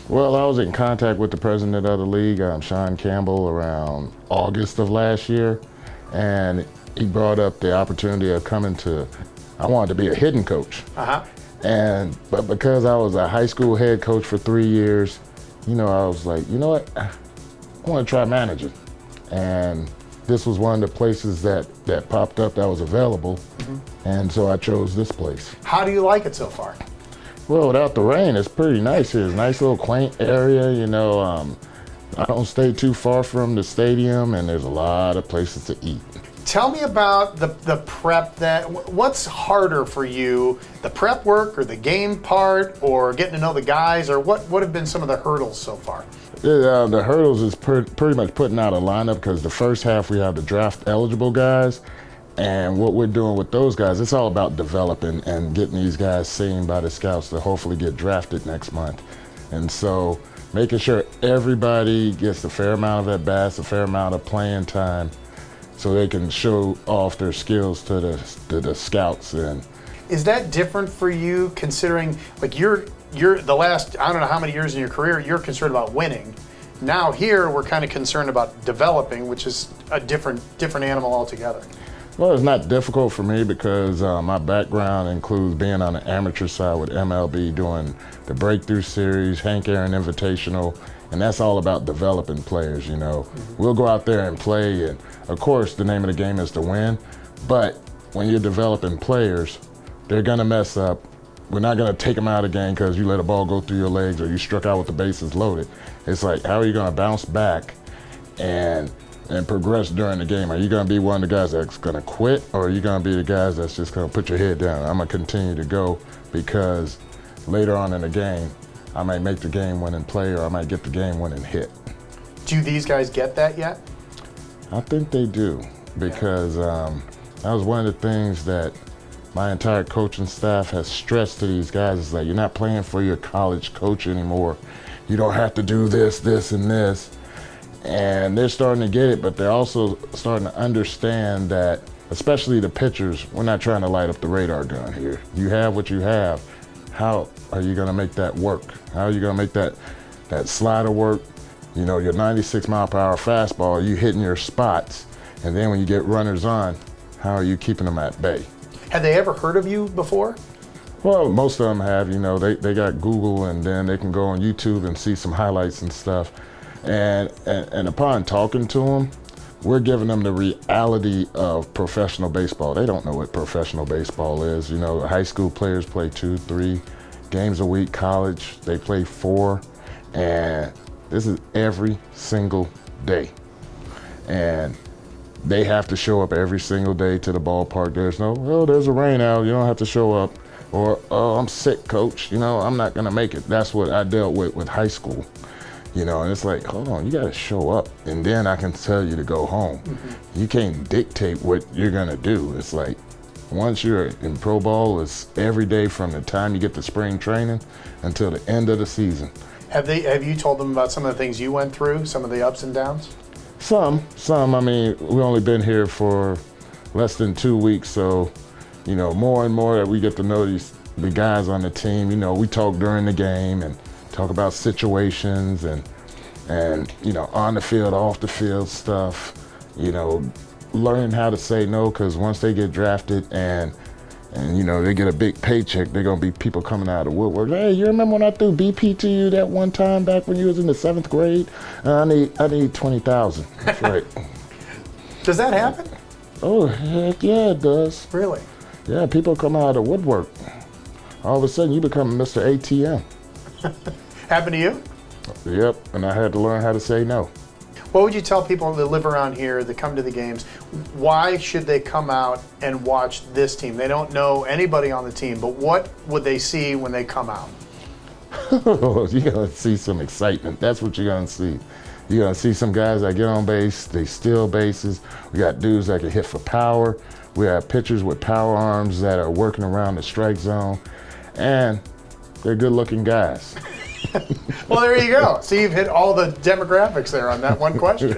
Well, I was in contact with the president of the league, Sean Campbell, around August of last year, and he brought up the opportunity of coming to. I wanted to be a hitting coach, but because I was a high school head coach for 3 years, I was like, you know what, I want to try managing, and this was one of the places that popped up that was available, and so I chose this place. How do you like it so far? Well, without the rain, it's pretty nice here. It's a nice little quaint area, I don't stay too far from the stadium, and there's a lot of places to eat. Tell me about the prep. What's harder for you, the prep work or the game part, or getting to know the guys, or what have been some of the hurdles so far? The hurdles is pretty much putting out a lineup, because the first half we have the draft eligible guys, and what we're doing with those guys, it's all about developing and getting these guys seen by the scouts to hopefully get drafted next month. And so making sure everybody gets a fair amount of at-bats, a fair amount of playing time, so they can show off their skills to the scouts. And is that different for you, considering like you're the last, I don't know how many years in your career, you're concerned about winning. Now here we're kind of concerned about developing, which is a different animal altogether. Well, it's not difficult for me because my background includes being on the amateur side with MLB, doing the Breakthrough Series, Hank Aaron Invitational, and that's all about developing players, We'll go out there and play, and of course the name of the game is to win, but when you're developing players, they're gonna mess up. We're not gonna take them out of the game because you let a ball go through your legs or you struck out with the bases loaded. It's like, how are you gonna bounce back and progress during the game? Are you going to be one of the guys that's going to quit, or are you going to be the guys that's just going to put your head down? I'm going to continue to go, because later on in the game, I might make the game-winning play, or I might get the game-winning hit. Do these guys get that yet? I think they do, because that was one of the things that my entire coaching staff has stressed to these guys. Is like, you're not playing for your college coach anymore. You don't have to do this, this, and this. And they're starting to get it, but they're also starting to understand that, especially the pitchers, we're not trying to light up the radar gun here. You have what you have. How are you going to make that work? How are you going to make that slider work? Your 96-mile-per-hour fastball, you hitting your spots. And then when you get runners on, how are you keeping them at bay? Had they ever heard of you before? Well, most of them have. They got Google, and then they can go on YouTube and see some highlights and stuff. And upon talking to them, we're giving them the reality of professional baseball. They don't know what professional baseball is. High school players play 2, 3 games a week. College, they play 4. And this is every single day. And they have to show up every single day to the ballpark. There's there's a rain out, you don't have to show up. Or, oh, I'm sick, coach. I'm not going to make it. That's what I dealt with high school. And it's like, hold on, you got to show up, and then I can tell you to go home. You can't dictate what you're going to do. It's like, once you're in pro ball, it's every day from the time you get to spring training until the end of the season. Have you told them about some of the things you went through, some of the ups and downs? Some. I mean, we've only been here for less than 2 weeks, so, more and more that we get to know the guys on the team. We talk during the game and talk about situations and on the field, off the field stuff, learning how to say no, because once they get drafted and they get a big paycheck, they're going to be people coming out of the woodwork. Hey, you remember when I threw BP to you that one time back when you was in the 7th grade? I need $20,000. That's right. Does that happen? Oh, heck yeah, it does. Really? Yeah, people come out of the woodwork. All of a sudden, you become Mr. ATM. Happened to you? Yep, and I had to learn how to say no. What would you tell people that live around here, that come to the games? Why should they come out and watch this team? They don't know anybody on the team, but what would they see when they come out? You're going to see some excitement. That's what you're going to see. You're going to see some guys that get on base, they steal bases. We got dudes that can hit for power. We have pitchers with power arms that are working around the strike zone. And they're good-looking guys. Well, there you go. See, you've hit all the demographics there on that one question.